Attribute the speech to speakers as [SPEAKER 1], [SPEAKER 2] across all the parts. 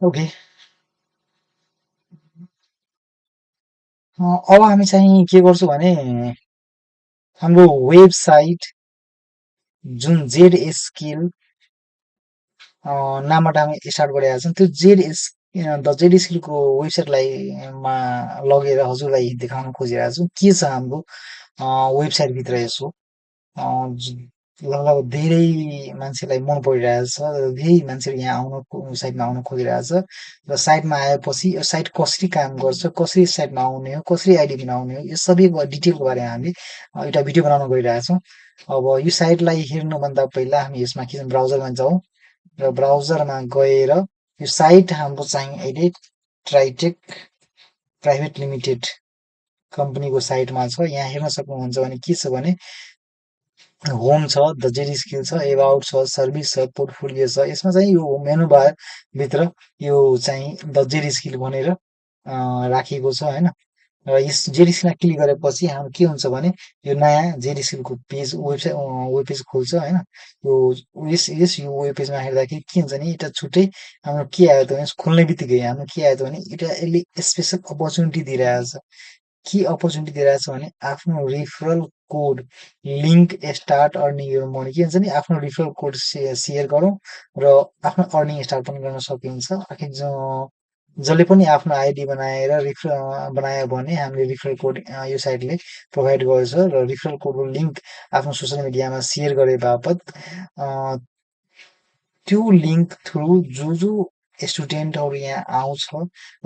[SPEAKER 1] Okay. अब हामी चाहिँ के गर्छौँ भने हाम्रो वेबसाइट जुन जेड स्किल नामबाट हामी स्टार्ट गरेका छौँ त्यो द जेड स्किलको वेबसाइटलाई मा लगेर हजुरलाई देखाउन खोजिरहेको छु के छ हाम्रो वेबसाइटभित्र यसो लगभग धेरै मान्छेलाई मन परिरहेछ धेरै मान्छेहरू यहाँ साइटमा आउन खोजिरहेछ र साइटमा आएपछि यो साइट कसरी काम गर्छ कसरी साइटमा आउने हो कसरी आइडी बनाउने हो यो सबैको डिटेलको बारेमा हामीले एउटा भिडियो बनाउन गइरहेछौँ। अब यो साइटलाई हेर्नुभन्दा पहिला हामी यसमा के ब्राउजरमा जाउँ र ब्राउजरमा गएर यो साइट हाम्रो चाहिँ अहिले ट्राइटेक प्राइभेट लिमिटेड कम्पनीको साइटमा छ। यहाँ हेर्न सक्नुहुन्छ भने के छ भने होम छ, द जेडी स्किल छ, एबाउट छ, सर्भिस छ, पोर्टफोलियो छ। यसमा चाहिँ यो मेनु बार भित्र यो चाहिँ द जेडी स्किल भनेर राखिएको छ होइन। र यस जेडी स्किलमा क्लिक गरेपछि हाम्रो के हुन्छ भने यो नयाँ जेडी स्किलको पेज वेब पेज खुल्छ होइन। यो यो वेब पेजमा हेर्दाखेरि के हुन्छ भने एउटा छुट्टै हाम्रो के आयो त भने खोल्ने बित्तिकै हाम्रो के आयो त भने एउटा यसले स्पेसल अपर्च्युनिटी दिइरहेको छ। के अपर्च्युनिटी दिइरहेको छ भने आफ्नो referral code link start earning your money के भन्छ नि आफ्नो रिफरल कोड सेयर गरौँ र आफ्नो अर्निङ स्टार्ट पनि गर्न सकिन्छ। आखिर जसले पनि आफ्नो आइडी बनायो भने हामीले रिफरल कोड यो साइटले प्रोभाइड गर्छ र रिफरल कोडको लिङ्क आफ्नो सोसियल मिडियामा सेयर गरे बापत त्यो लिङ्क थ्रु जो स्टुडेन्टहरू यहाँ आउँछ र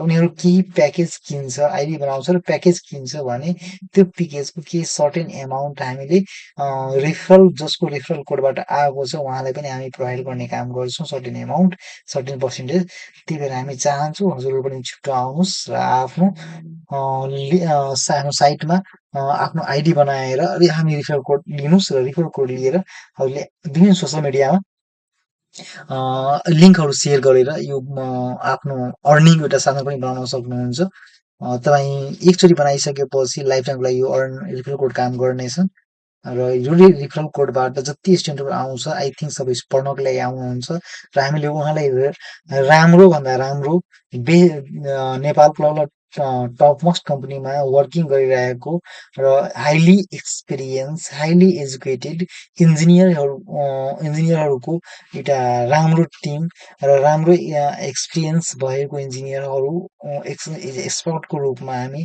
[SPEAKER 1] उनीहरू केही प्याकेज किन्छ आइडी बनाउँछ र प्याकेज किन्छ भने त्यो प्याकेजको केही सर्टेन एमाउन्ट हामीले जसको रिफरल कोडबाट आएको छ उहाँलाई पनि हामी प्रोभाइड गर्ने काम गर्छौँ सर्टेन एमाउन्ट सर्टेन पर्सेन्टेज। त्यही भएर हामी चाहन्छौँ हजुरहरू पनि छिट्टो आउनुहोस् र आफ्नो साइटमा आफ्नो आइडी बनाएर हामी रिफरल कोड लिनुहोस् र रिफरल कोड लिएर हजुरले विभिन्न सोसियल मिडियामा लिङ्कहरू सेयर गरेर यो आफ्नो अर्निङ एउटा साधन पनि बनाउन सक्नुहुन्छ। तपाईँ एकचोटि बनाइसकेपछि लाइफ टाइमको लागि यो रिफरल कोड काम गर्नेछ र यो रिफरल कोडबाट जति स्टुडेन्टहरू आउँछ आई थिङ्क सबै पढ्नको लागि आउनुहुन्छ र हामीले उहाँलाई राम्रो भन्दा राम्रो नेपालको लगभग टप मोस्ट कम्पनीमा वर्किङ गरिरहेको र हाइली एक्सपिरियन्स हाइली एजुकेटेड इन्जिनियरहरूको एउटा राम्रो टिम र राम्रो एक्सपिरियन्स भएको इन्जिनियरहरू एक्सपर्टको रूपमा हामी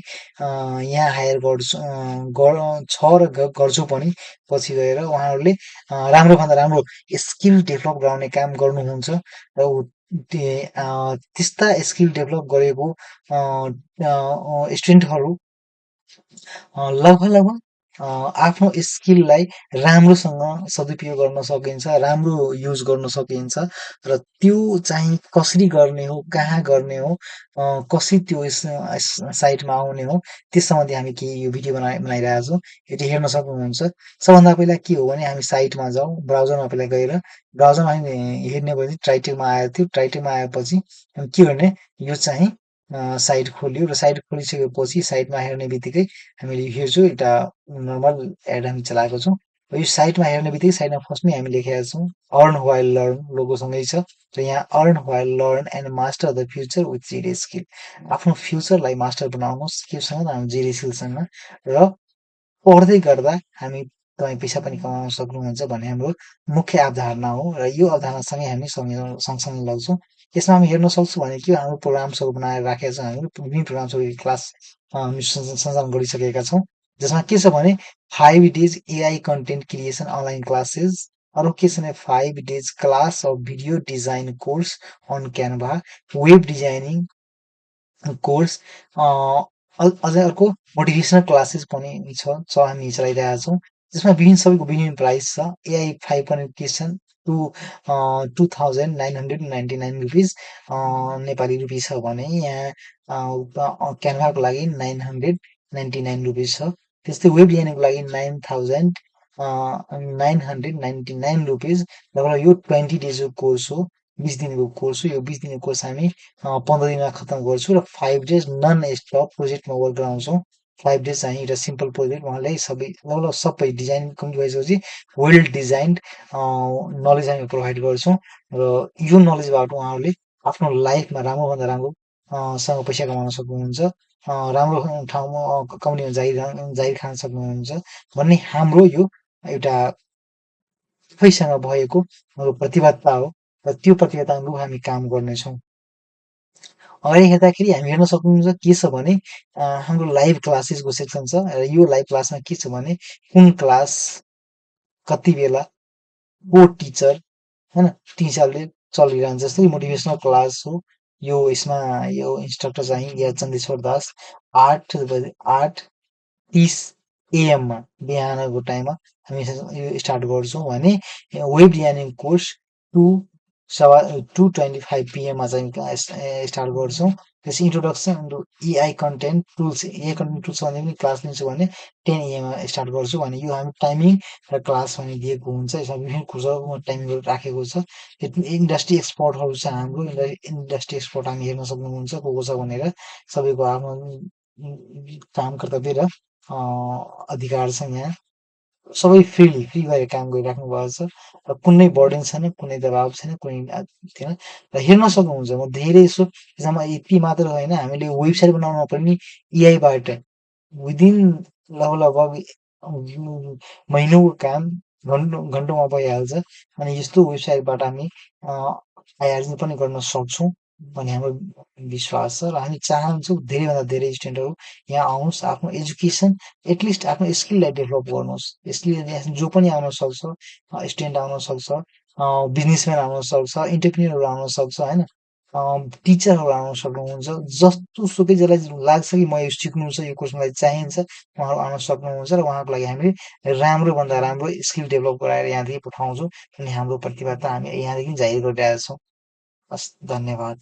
[SPEAKER 1] यहाँ हायर छ र गर्छौँ पनि पछि गएर उहाँहरूले राम्रोभन्दा राम्रो स्किल डेभलप गराउने काम गर्नुहुन्छ र त्यस्ता स्किल डेभलप गरेको स्टुडेन्टहरू लगभग लगभग आफ्नो स्किललाई राम्रोसँग सदुपयोग गर्न सकिन्छ राम्रो युज गर्न सकिन्छ र त्यो चाहिँ कसरी गर्ने हो कहाँ गर्ने हो कसरी त्यो साइटमा आउने हो त्यस सम्बन्धी हामी केही यो भिडियो बनाइरहेको छौँ। यो हेर्न सक्नुहुन्छ। सबभन्दा पहिला के हो भने हामी साइटमा जाउँ ब्राउजरमा पहिला गएर ब्राउजरमा हामी हेर्ने भने ट्राइटेकमा आएको थियो ट्राइटेकमा आएपछि के गर्ने यो चाहिँ साइट खोल्यो र साइट खोलिसकेपछि साइटमा हेर्ने बित्तिकै हामीले हेर्छौँ एउटा नर्मल एड हामी चलाएको छौँ र यो साइटमा हेर्ने बित्तिकै साइटमा फर्स्टमै हामी लेखेका छौँ अर्न वाइल लर्न लोगोसँगै छ र यहाँ earn while learn and master the future with JD skill आफ्नो फ्युचरलाई मास्टर बनाउनुहोस् केसँग हाम्रो जेडी स्किलसँग र पढ्दै गर्दा हामी तपाईँ पैसा पनि कमाउन सक्नुहुन्छ भन्ने हाम्रो मुख्य अवधारणा हो र यो अवधारणासँगै हामी सँगसँगै लग्छौँ। यसमा हामी हेर्न सक्छौँ भने के हाम्रो प्रोग्राम्सहरू बनाएर राखेका छौँ हामी विभिन्न प्रोग्राम्सहरू क्लास हामी सञ्चालन गरिसकेका छौँ जसमा के छ भने 5 days AI content creation online classes अरू के छ भने 5 days class of video design course on Canva web designing course अझै अर्को मोटिभेसनल क्लासेस पनि हामी चलाइरहेका छौँ जसमा सबैको विभिन्न प्राइस छ। AI 5 qualification 2999 rupees Nepali rupees छ भने यहाँ क्यानभाको लागि 999 रुपिस छ। त्यस्तै वेब डिजाइनिङको लागि 9999 रुपिस लगभग यो 20 डेजको कोर्स हो 20 दिनको कोर्स हो। यो 20 दिनको कोर्स हामी 15 दिनमा खत्तम गर्छु र 5 डेज नन स्टप प्रोजेक्टमा वर्क गराउँछौँ। 5 डेज चाहिँ एउटा सिम्पल प्रोजेक्ट उहाँलाई सबै डिजाइन कम्प्लिट भइसकेपछि वेल डिजाइन्ड नलेज हामी प्रोभाइड गर्छौँ र यो नलेजबाट उहाँहरूले आफ्नो लाइफमा राम्रोभन्दा राम्रो सँग पैसा कमाउन सक्नुहुन्छ। राम्रो ठाउँमा कमाउने जागिर जागिर खान सक्नुहुन्छ भन्ने हाम्रो यो एउटा आफैसँग भएको हाम्रो प्रतिबद्धता हो र त्यो प्रतिबद्धता अनुरूप हामी काम गर्नेछौँ। अगाडि हेर्दाखेरि हामी हेर्न सक्नुहुन्छ के छ भने हाम्रो लाइभ क्लासेसको सेक्सन छ र यो लाइभ क्लासमा के छ भने कुन क्लास कति बेला को टिचर होइन ती हिसाबले चलिरहन्छ। जस्तै मोटिभेसनल क्लास हो यो, यसमा यो इन्स्ट्रक्टर चाहिँ या चन्द्रेश्वर दास 8:30 AM बिहानको टाइममा हामी यो स्टार्ट गर्छौँ भने वेब डिजाइनिङ कोर्स 2:25 PM मा चाहिँ स्टार्ट गर्छौँ। त्यसपछि introduction to AI content tools, AI content tools भन्ने पनि क्लास लिन्छु भने 10 AM मा स्टार्ट गर्छु भने यो हामी टाइमिङ र क्लास भने दिएको हुन्छ। यसमा विभिन्न कुराहरू टाइमिङहरू राखेको छ। इन्डस्ट्री एक्सपर्टहरू छ हाम्रो, इन्डस्ट्री एक्सपर्ट हामी हेर्न सक्नुहुन्छ को को छ भनेर। सबैको आफ्नो काम कर्तव्य र अधिकार छ यहाँ। सबै फ्री भएर काम गरिराख्नु भएको छ र कुनै बर्डन छैन, कुनै दबाब छैन, कुनै थिएन र हेर्न सक्नुहुन्छ म धेरै यसो यसमा यति मात्र होइन हामीले वेबसाइट बनाउनमा पनि एआईबाट विदिन लगभग महिनौको काम घन्टौँमा भइहाल्छ। अनि यस्तो वेबसाइटबाट हामी आय आर्जन पनि गर्न सक्छौँ भन्ने हाम्रो विश्वास छ र हामी चाहन्छौँ धेरैभन्दा धेरै स्टुडेन्टहरू यहाँ आउनुहोस्, आफ्नो एजुकेसन एटलिस्ट आफ्नो स्किललाई डेभलप गर्नुहोस्। स्किल जो पनि आउन सक्छ, स्टुडेन्ट आउन सक्छ, बिजनेसम्यान आउन सक्छ, इन्टरप्रेन्योरहरू आउन सक्छ होइन, टिचरहरू आउन सक्नुहुन्छ। जस्तोसुकै जसलाई लाग्छ कि म यो सिक्नु छ, यो कोर्स मलाई चाहिन्छ, उहाँहरू आउन सक्नुहुन्छ र उहाँको लागि हामीले राम्रोभन्दा राम्रो स्किल डेभलप गराएर यहाँदेखि पठाउँछौँ। अनि हाम्रो प्रतिबद्धता हामी यहाँदेखि जाहिर गरिरहेका छौँ। हस्, धन्यवाद।